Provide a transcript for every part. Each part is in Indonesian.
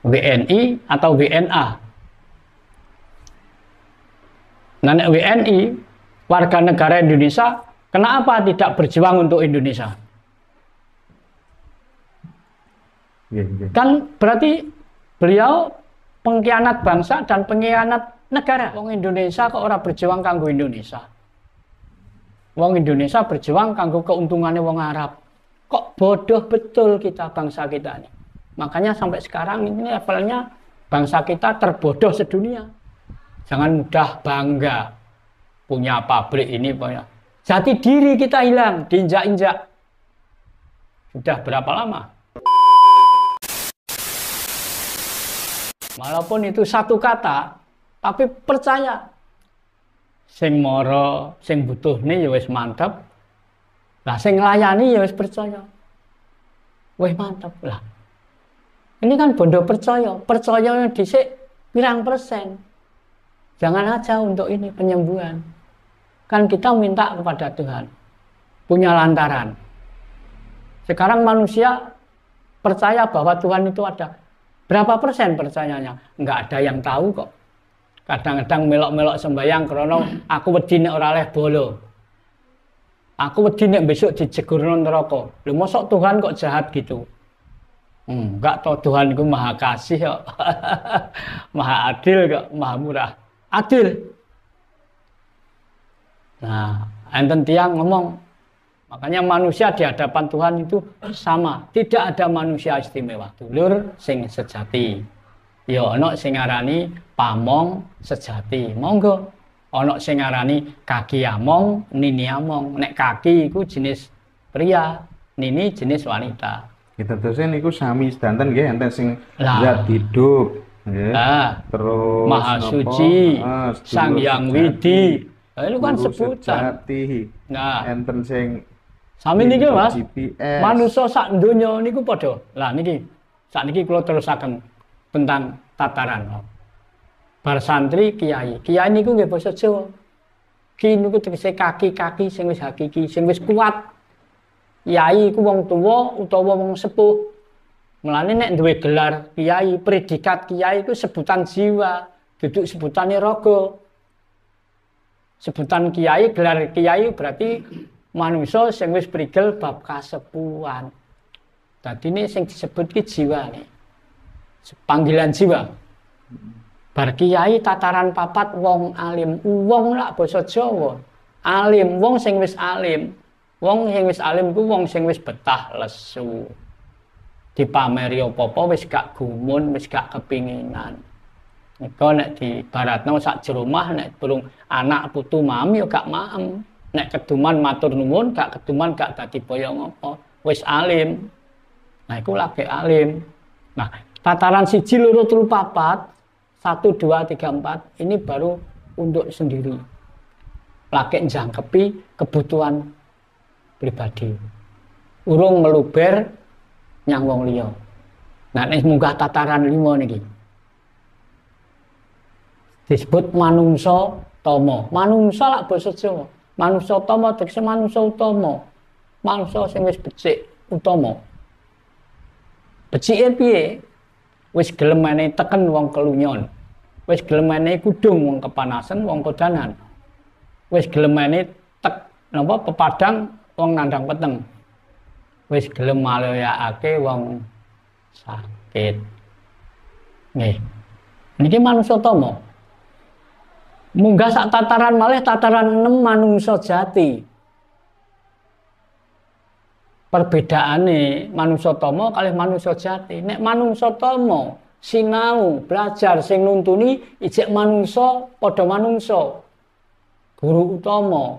WNI atau WNA. Nah, WNI, warga negara Indonesia, kenapa tidak berjuang untuk Indonesia? Kan berarti beliau pengkhianat bangsa dan pengkhianat negara. Wong Indonesia kok ora berjuang kanggo Indonesia. Wong Indonesia berjuang kanggo keuntungannya wong Arab. Kok bodoh betul kita, bangsa kita ini. Makanya sampai sekarang ini levelnya bangsa kita terbodoh sedunia. Jangan mudah bangga punya pabrik ini, punya. Jati diri kita hilang, diinjak-injak. Sudah berapa lama? Walaupun itu satu kata, tapi percaya. Sing moro, sing butuh nih ya wis mantep. Lah sing nglayani ya wis percaya. Wis mantep lah. Ini kan bondo percaya. Percaya dhisik pirang persen. Jangan aja untuk ini penyembuhan. Kan kita minta kepada Tuhan. Punya lantaran. Sekarang manusia percaya bahwa Tuhan itu ada. Berapa persen percayanya? Enggak ada yang tahu kok. Kadang-kadang melok-melok sembayang krono aku wedi nek ora oleh bolo. Aku wedi nek besok dijegurno neraka. Lho mosok Tuhan kok jahat gitu? Enggak toh, Tuhan itu maha kasih kok. Maha adil kok, maha murah. Adil. Nah, enten tiang ngomong, makanya manusia di hadapan Tuhan itu sama. Tidak ada manusia istimewa. Dulur sing sejati. Ya ana sing ngarani pamong sejati. Monggo. Ana sing ngarani kaki among, nini among. Nek kaki iku jenis pria, nini jenis wanita. Kita terusnya niku sami sedanten nggih enten sing zat hidup. Terus Maha Suci, Sang Hyang Widi. Itu kan sebutan. Sejati. Nah, enten sing sami niki Mas. GPS. Manusa sak donya niku padha. Lah niki sakniki kula terusaken tentang tataran. Bar santri kiai. Kiai niku nggih basa Jawa. Ki niku tegese kaki-kaki sing wis hakiki, sing wis kuat. Kiai iku wong tuwa utawa wong sepuh. Mulane nek duwe gelar kiai, predikat kiai itu sebutan jiwa, duduk sebutane raga. Sebutan kiai, gelar kiai berarti manusia sing wis prigel bab kasepuhan. Dadi ini sing disebut ki jiwa nih. Panggilan jiwa. Bar kiai tataran papat wong alim, wong lak basa Jawa. Alim, wong sing wis alim. Wong sing wis alim ku wong sing wis betah lesu. Dipameri apa-apa wis gak gumun, wis gak kepinginan. Nika nek dibaratno sak jeromah nek burung anak putu mami ya gak maem. Nek keduman matur nuwun, gak keduman gak dadi boyong apa. Wis alim. Nah iku lagi alim. Nah, tataran 1 2 3 4, 1 2 3 4 ini baru untuk sendiri. Lagi njangkepi kebutuhan pribadi. Urung meluber nyang wong liya. Nah nek munggah tataran 5 niki. Disebut manungsa tama. Manungsa lak basa Jawa. Manungsa tama tegese manungsa utama. Manungsa sing wis becik utama. Becike piye? Wis gelem menehi teken wong kelunyon. Wis gelem menehi kudung wong kepanasan, wong kodanan. Wis gelem menehi napa pepadang wong nandang peteng. Wis gelem maloyakake wong sakit. Nggih. Niki manungsa tama. Munggah sak tataran malih tataran 6 manungsa jati. Perbedaane manungsa tama kalih manungsa jati. Nek manungsa tama sinau, belajar sing nuntuni ijek manungsa padha manungsa. Guru utama.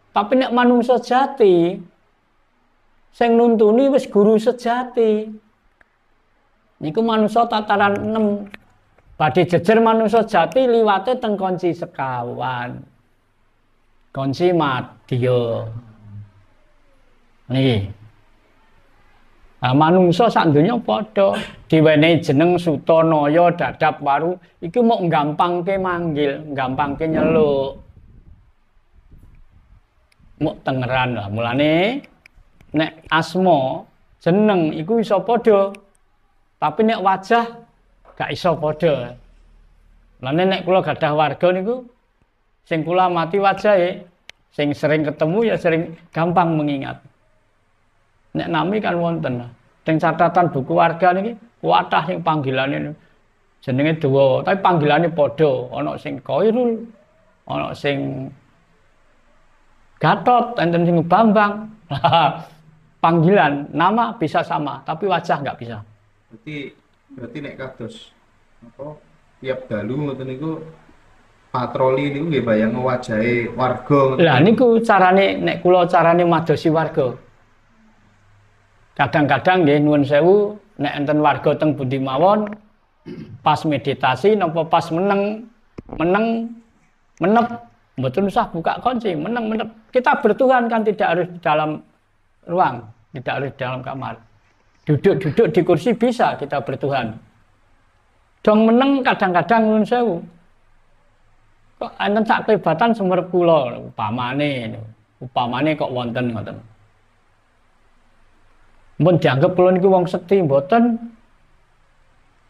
Tapi nek manungsa jati sing nuntuni wis guru sejati. Niku manungsa tataran 6. Badhe jejer manungsa jati liwate teng konci sekawan. Konci madya. Niki. Nah, manungsa sak donya padha diwenehi jeneng Sutanaya Dadap Waru iki mok gampangke manggil, gampangke nyeluk. Mok tengeran lah. Mulane nek asma jeneng iku iso padha. Tapi nek wajah gak iso padha. Lan nek kula gadah warga niku sing kula mati wajahe, sing sering ketemu ya sering gampang mengingat. Nek nami kan wonten. Teng catatan buku warga niki kuatah sing panggilane jenenge dawa, tapi panggilane padha, ana sing Khairul, ana sing Gatot, enten sing Bambang. Panggilan nama bisa sama, tapi wajah nggak bisa. Berarti nek kados apa tiap dalu ngoten niku patroli niku nggih bayang wajahe warga ngoten. Lah niku carane nek kula carane madosi warga. Kadang-kadang nggih nuwun sewu nek enten warga teng pundi mawon pas meditasi napa pas meneng menep mboten usah buka kunci, menep. Kita bertuhan kan tidak harus di dalam ruang, tidak harus di dalam kamar. Duduk di kursi bisa kita bertuhan. Dong meneng kadang-kadang nuwun sewu. Kok enten sak kelibatan sumerep kula upamane kok wonten ngoten. Mun dianggep kula niku wong sekti mboten.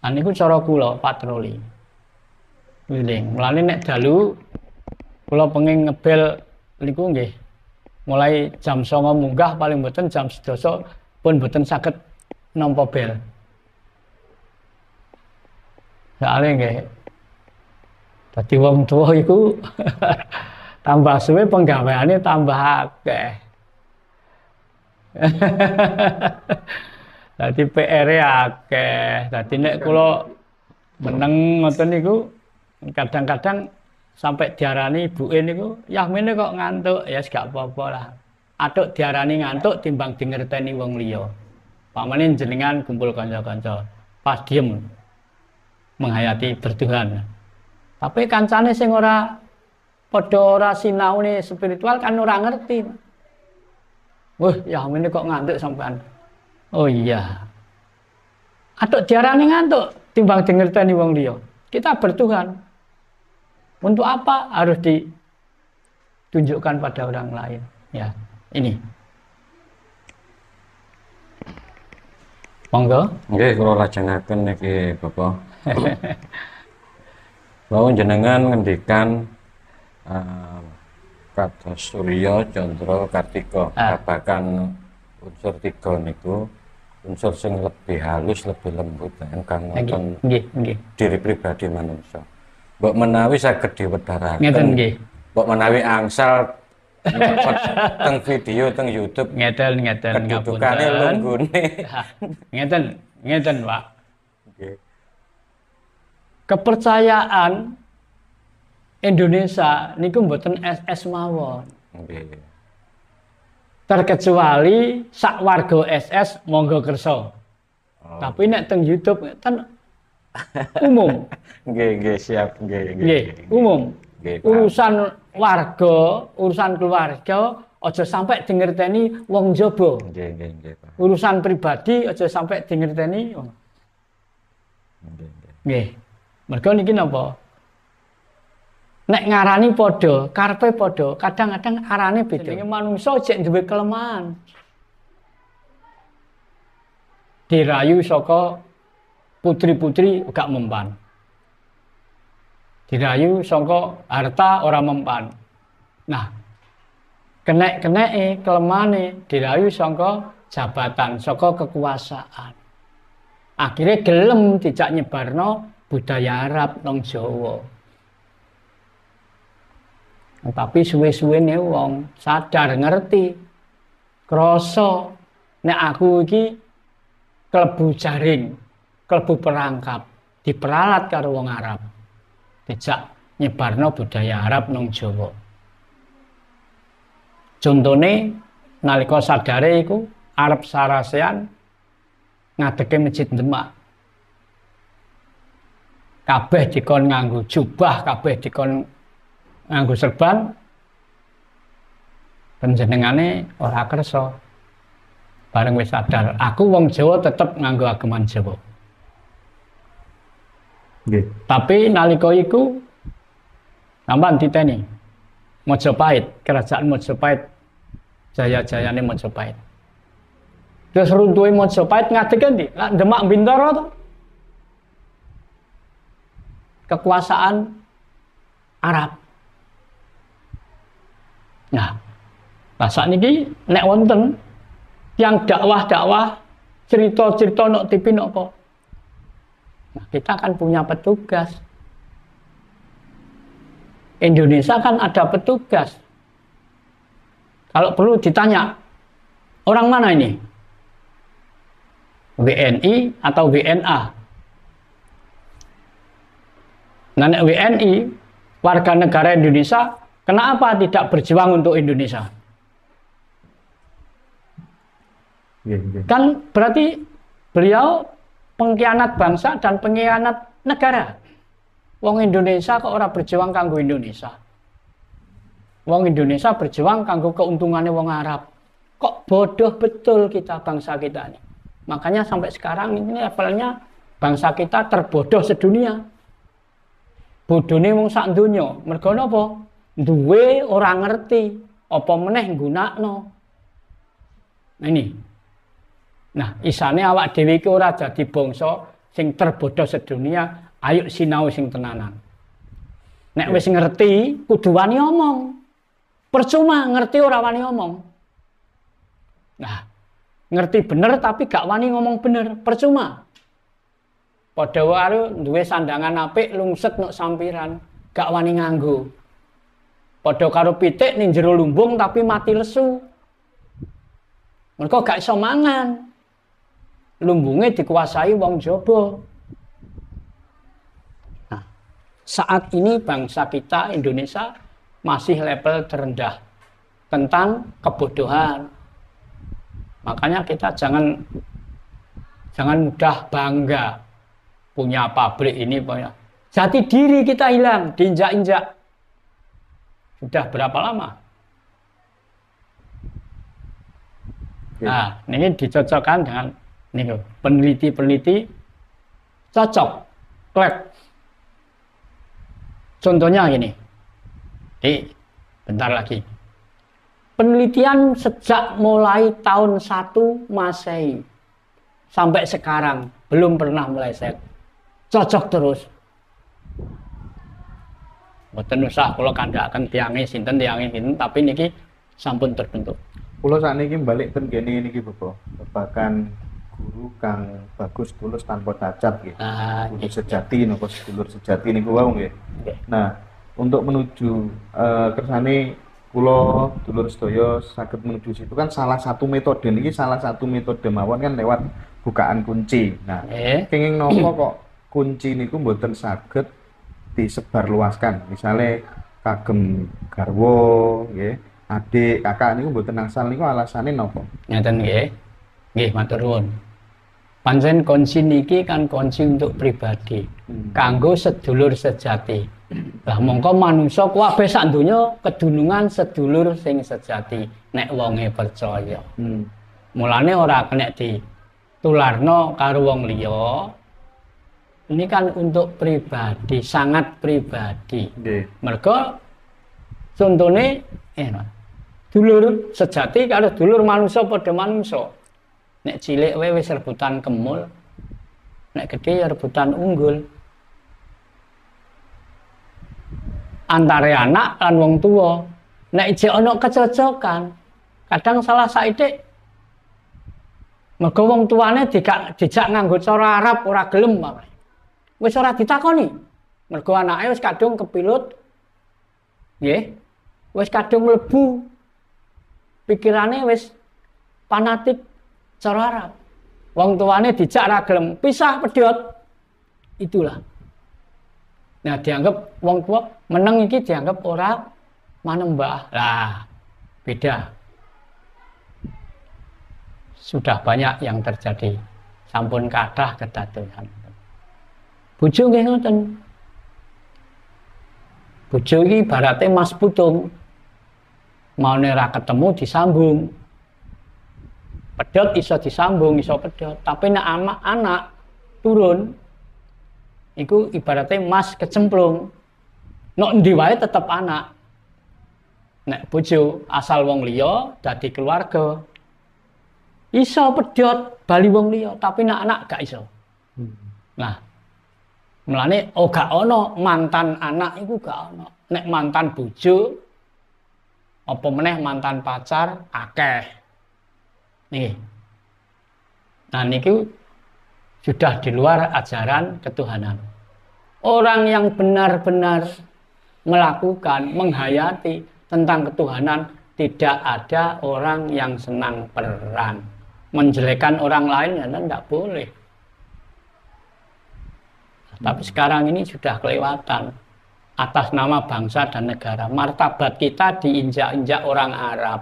Niku cara kula patroli. Wiling, mulane nek dalu kula pengin ngebel niku nggih mulai jam 09.00 munggah paling mboten jam 12 pun mboten saged nampa bel. Soale nggih dadi wong tuwa iku tambah suwe penggaweane tambah akeh. Dadi PR-e akeh. Dadi nek kula meneng ngoten niku kadang-kadang sampai diarani ibuke niku, "Yahmine kok ngantuk?" Ya gak apa-apa lah. Atuk diarani ngantuk timbang dingerteni wong liya. Pamane jenengan kumpul kanca-kanca, pas diem menghayati bertuhan. Tapi kancane sing ora padha ora sinaune spiritual kan ora ngerti. Wah, Yahmine kok ngantuk sampean. Oh iya. Atuk diarani ngantuk timbang dingerteni wong liya. Kita bertuhan. Untuk apa harus ditunjukkan pada orang lain? Ya, ini. Monggo. Nggih, kula lajengaken niki Bapak. Bahwa jenengan ngendikan kados Surya, Candra, Kartika, babagan unsur 3 niku unsur sing lebih halus, lebih lembut ingkang wonten diri pribadi manungsa. Mbok menawi saged diwedharaken. Ngeten nggih. Mbok menawi angsal teng video teng YouTube. Ngeten Kedudukane lunggune. Ngeten, Pak. Nggih. Kepercayaan Indonesia niku mboten SS mawon. Nggih. Terkecuali sak warga SS monggo kersa. Tapi nek teng YouTube kan umum. Nggih, siap, Nggih, umum. Urusan warga, urusan keluarga aja sampai dingerteni wong njaba. Nggih, Pak. Urusan pribadi aja sampai dingerteni. Nggih. Mergo niki napa? Nek ngarani padha, karepe padha, kadang-kadang arane beda. Jenenge manungsa jek duwe kelemahan. Dirayu saka putri-putri gak mempan. Dirayu saka harta ora mempan. Nah, kenek-keneke kelemahane dirayu saka jabatan, saka kekuasaan. Akhirnya gelem dijak nyebarno budaya Arab nang Jawa. Tapi suwe-suwene wong sadar ngerti. Krasa nek aku iki klebu jaring, klebu perangkap, diperalat karo wong Arab. Dijak nyebarno budaya Arab nang Jawa. Contone nalika sadare iku Arab Sarasean ngadeke Masjid Demak. Kabeh dikon nganggo jubah, kabeh dikon nganggo serban. Panjenengane ora kersa. Bareng wis sadar, aku wong Jawa tetep nganggo ageman Jawa. Nggih. Tapi nalika iku sampean diteni Majapahit, kerajaan Majapahit, jaya-jayane Majapahit. Terus runtuhe Majapahit ngadeg endi? Lah Demak Bintoro to. kekuasaan Arab. Nah, saat ini nek wonten yang dakwah-dakwah cerita-cerita nok TV nopo. Nah, kita kan punya petugas. Indonesia kan ada petugas. Kalau perlu ditanya, orang mana ini? WNI atau WNA? Nah, WNI, warga negara Indonesia, kenapa tidak berjuang untuk Indonesia? Kan berarti beliau pengkhianat bangsa dan pengkhianat negara. Wong Indonesia kok ora berjuang kanggo Indonesia. Wong Indonesia berjuang kanggo keuntungannya wong Arab. Kok bodoh betul kita bangsa kita ini. Makanya sampai sekarang ini levelnya bangsa kita terbodoh sedunia. Bodone wong sak donya. Mergo napa? Duwe ora ngerti apa meneh nggunakno. Ini. Nah, isane awak dhewe iki ora dadi bangsa sing terbodoh sedunia, ayo sinau sing tenanan. Nek wis ngerti, kudu wani omong. Percuma ngerti ora wani omong. Nah, ngerti bener tapi gak wani ngomong bener, percuma. Padha wae duwe sandangan apik lungset nok sampiran, gak wani nganggo. Padha karo pitik ning jero lumbung tapi mati lesu. Mergo gak iso mangan. Lumbunge dikuasai wong jaba. Nah, saat ini bangsa kita Indonesia masih level terendah tentang kebodohan. Makanya kita jangan mudah bangga punya pabrik ini, punya jati diri kita hilang, diinjak-injak. Sudah berapa lama? Nah, ini dicocokkan dengan ini peneliti-peneliti cocok, klek. Contohnya gini, bentar lagi. Penelitian sejak mulai tahun 1 Masehi sampai sekarang belum pernah meleset. Cocok terus. Mboten usah kula kandhakaken tiange sinten tapi niki sampun terbentuk. Kula sakniki balik ten kene niki Bapak. Babakan guru kang bagus tulus tanpa cacat nggih. Guru sejati napa sedulur sejati niku wau nggih. Nah, untuk menuju kersane kula dulur sedaya saged menuju situ kan salah satu metode niki salah satu metode mawon kan lewat bukaan kunci. Nah, kenging napa kok kunci niku mboten saged disebarluaskan. Misale kagem garwa nggih, adik, kakak niku mboten angsal niku alasane napa? Ngaten nggih. Nggih, matur nuwun. Pancen kunci niki kan kunci untuk pribadi. Kanggo sedulur sejati. Lah mongko manungsa kabeh sak donya kedunungan sedulur sing sejati nek wonge percaya. Mulane ora kena ditularno karo wong liya. Ini kan untuk pribadi, sangat pribadi. Mergo contone dulur sejati karo dulur manungsa padha manungsa. Nek cilik wae wis rebutan kemul. Nek gedhe ya rebutan unggul. Antara anak lan wong tua. Nek ijek ana kecocokan, kadang salah saidik mergo wong tuane dijak nganggo cara Arab ora gelem wae. Wis ora ditakoni. Mergo anake wis kadung kepilut. Nggih. Wis kadung mlebu. Pikirane wis fanatik cara Arab. Wong tuane dijak ora gelem, pisah pedhot. Itulah. Nah, dianggap wong tua meneng iki dianggap ora manembah. Lah, beda. Sudah banyak yang terjadi. Sampun kathah kedadosan. Bojo nggih ngoten. Bojo iki ibarate Mas Putung. Maune ra ketemu disambung. Pedhot iso disambung, iso pedhot. Tapi nek anak turun iku ibaratnya mas kecemplung. Nok endi wae tetep anak. Nek bojo asal wong liya dadi keluarga. Iso pedhot bali wong liya, tapi nek anak gak iso. Nah, Mulane gak ono mantan anak iku gak ono. Nek mantan bojo apa meneh mantan pacar akeh. Nih. Nah niku sudah di luar ajaran ketuhanan. Orang yang benar-benar melakukan, menghayati tentang ketuhanan, tidak ada orang yang senang perang. Menjelekan orang lain ya tidak boleh. Tapi sekarang ini sudah kelewatan. Atas nama bangsa dan negara, martabat kita diinjak-injak orang Arab.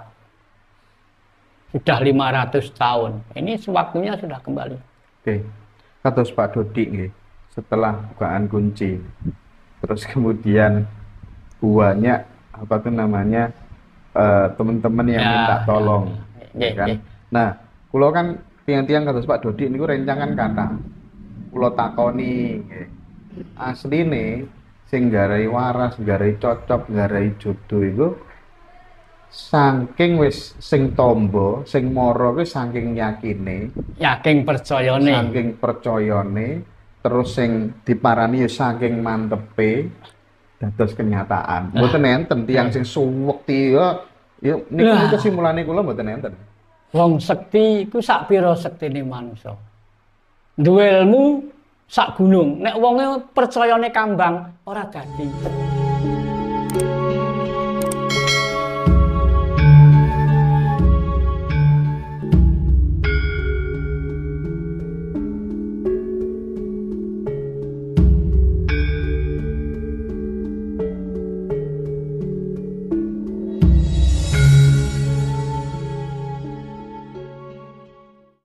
Sudah 500 tahun. Ini sewaktunya sudah kembali. Oke. Kados Pak Dodi nggih, setelah bukaan kunci, terus kemudian banyak apa tuh namanya teman-teman yang minta tolong, kan? Nah, kulo kan tiang-tiang kados Pak Dodi niku rencangan kata, kulo takoni, asline sing garai waras, garai cocok, garai jodoh itu saking wis sing tombo, sing moro kuwi saking yakine, saking percayane, terus sing diparani ya saking mantepe dados kenyataan. Mboten enten tiyang sing suwekti ya niku kesimulane kula mboten enten. Wong sekti iku sak pira sektine manungsa. Duwe ilmu sak gunung, nek wonge percayane kambang ora dadi.